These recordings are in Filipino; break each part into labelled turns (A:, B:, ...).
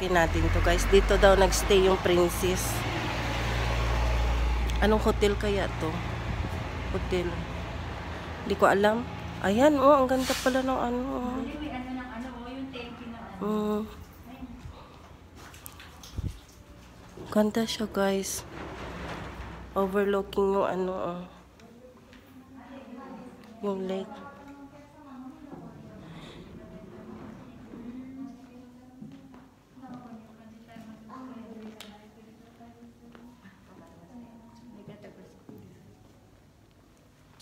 A: Susubukin natin to guys. Dito daw nagstay yung princess. Anong hotel kaya to? Hotel. Hindi ko alam. Ayan, oh, ang ganda pala ng ano. Ganda siya guys. Overlooking yung ano, yung lake.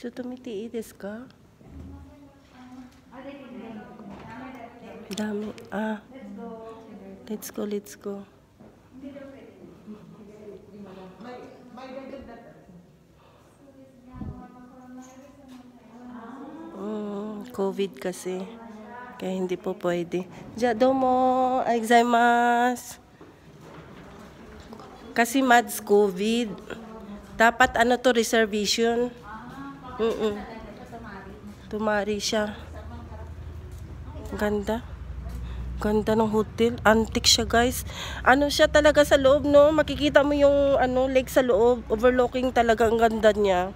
A: So, tumiti desu ka? Dami. Ah. Let's go, let's go. COVID kasi. Kaya hindi po pwede. Ja, domo, aizaimasu. Kasi mads COVID. Dapat ano to, reservation. Tumari siya. Ganda. Ganda ng hotel. Antique siya guys. Ano siya talaga sa loob, no? Makikita mo yung ano, lake sa loob. Overlooking talaga. Ang ganda niya.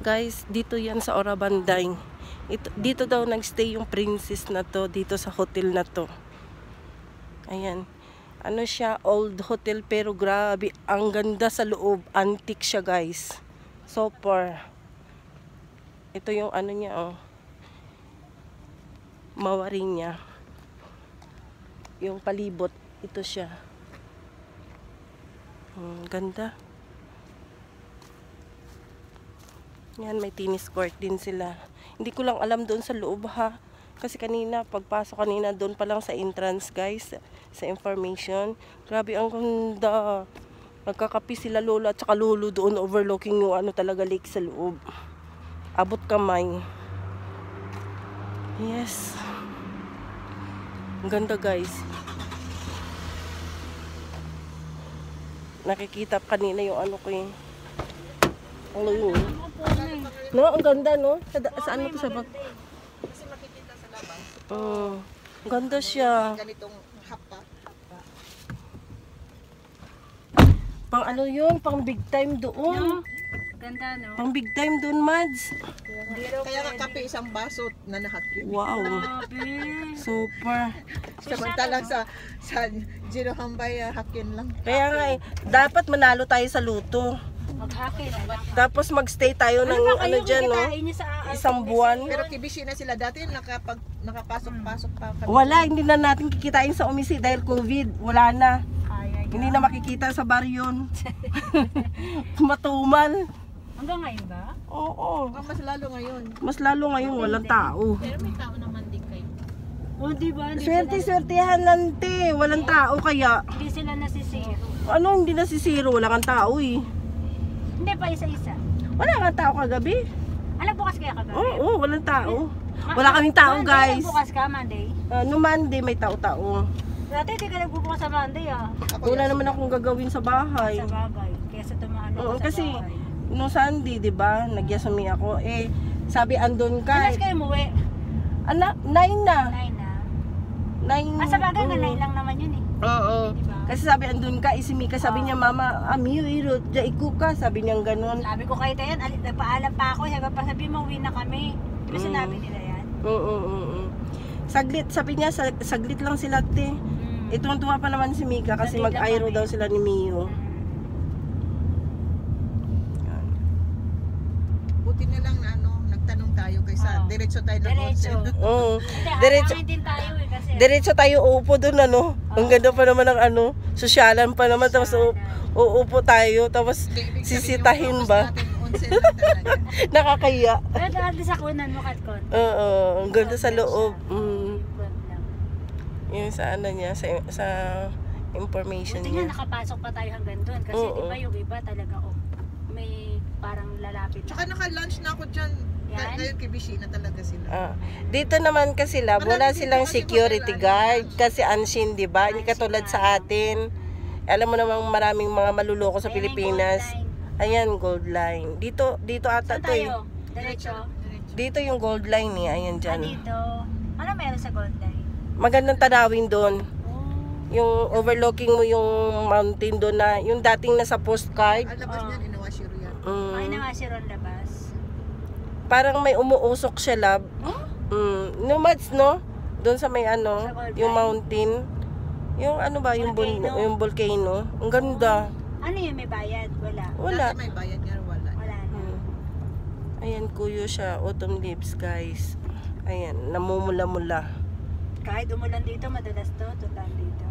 A: Guys, dito yan sa Orabanday. Dito daw nagstay yung princess na to. Dito sa hotel na to. Ayan. Ano siya? Old hotel pero grabe. Ang ganda sa loob. Antique siya guys. Super. Ito yung ano niya, oh. Mawaring niya. Yung palibot. Ito siya. Ganda. Yan, may tennis court din sila. Hindi ko lang alam doon sa loob ha. Kasi kanina, pagpasok kanina doon pa lang sa entrance guys. Sa information. Grabe, ang ganda. Nagkakapi sila lola at saka lolo doon overlooking yung ano talaga lake sa loob. Abot kamay. Yes. Ang ganda guys. Nakikita kanina yung ano ko yung ano yun. No, ang ganda no. Sa ano to sa bag?
B: Kasi makikita sa labas.
A: Ang ganda siya.
B: Ganitong hapa.
A: Pang ano yun, pang big time doon.
C: Ganda, no?
A: Pang big time doon, Mads.
B: Kaya nga kape isang baso na nahakip.
A: Wow. Super.
B: Samantalang sa Jiro Hambay, hakin lang.
A: Kaya nga dapat manalo tayo sa luto.
C: Maghakin.
A: Tapos magstay tayo ng ano dyan, no? Isang buwan.
B: Pero kibishi na sila dati, nakapasok-pasok pa.
A: Wala, hindi na natin kikitain sa Umisi dahil COVID. Wala na. Hindi na makikita sa bar yun. Matumal.
C: Hanggang ngayon ba?
A: Oo.
B: Mas lalo ngayon.
A: Mas lalo ngayon, walang tao.
B: Pero may tao naman din kayo.
C: O, diba?
A: Swerte-swertehan lang, te. Walang tao kaya.
C: Hindi sila nasisiro.
A: Ano, hindi nasisiro? Wala kang tao eh.
C: Hindi pa isa-isa.
A: Wala kang tao kagabi.
C: Alam, bukas kaya kagabi?
A: Oo, walang tao. Wala kaming tao, guys.
C: Bukas ka, Monday?
A: No Monday, may tao-tao.
C: Dati, hindi ka nagbubukas sa Monday, ah.
A: Wala naman akong gagawin sa bahay.
C: Sa bagay. Kaya sa tumaan ako sa
A: Kasi,
C: bahay.
A: no Sunday, di ba? Nagyasumi ako. Eh, sabi andun ka.
C: Alas kayo umuwi?
A: 9 na.
C: 9 na.
A: 9.
C: Sa bagay, 9 lang naman yun eh.
A: Oo.
C: Diba?
A: Kasi sabi andun ka, isimika. Sabi niya, mama, amiyo, iro, jaiku ka. Sabi niya ganun.
C: Sabi ko kayo tayo, nagpaalam pa ako. Sabi mo, uwi na kami. Diba sinabi nila yan?
A: Oo. Saglit, sabi niya, saglit lang sila, te. Tuwa pa naman si Mika kasi
C: Saglit lang
A: mag-airo
C: kami.
A: daw sila ni Mio.
B: Buti na lang na nagtanong tayo kaysa diretso tayo ng
C: Diretso.
B: onsen.
A: Oo.
C: Diretso.
A: Diretso,
C: din tayo eh kasi.
A: diretso tayo uupo doon, ano. Ang ganda pa naman ng ano, sosyalan pa naman. Tapos uupo tayo, tapos sisitahin ba?
B: Onsen lang talaga.
A: Nakakaya.
C: Pero dahil sa kunan mo, Katkon.
A: Oo, ang ganda sa loob. Yung sa ano niya, sa information
C: Buti nga
A: niya.
C: nakapasok pa tayo hanggang doon. Kasi
A: Oo.
C: diba yung iba talaga may parang lalapit.
B: Tsaka naka-lunch na ako dyan.
C: Yan?
B: Ngayon kibishi na talaga sila.
A: Dito naman kasi wala silang security guard kasi unseen, di ba? Hindi katulad sa atin. Alam mo namang maraming mga maluloko sa Pilipinas. Ayan, gold line. Dito ata
C: Saan
A: to eh.
C: tayo? Diretso?
A: Dito yung gold line eh. Ayan dyan.
C: Dito. Ano meron sa Gold Line?
A: Magandang tanawin doon. yung overlooking mo yung mountain doon na, yung dating nasa postcard.
B: Ang labas niyan, Inawashiro yan.
C: Ay
A: Mm,
C: na nga si Ron labas.
A: parang may umuusok siya, lab. Nomads, no? Doon sa may ano,
C: Sa Gold
A: yung
C: Mine?
A: mountain. Yung ano ba, yung
C: Volcano?
A: yung volcano. Ang ganda.
C: Ano yun, may bayad? Wala.
A: Wala.
B: Dati may bayad nga, wala.
C: Wala na.
A: Ayan, kuyo siya. Autumn leaves, guys. Ayan, namumula-mula.
C: Kahit umulan dito, madalas to, tulan dito.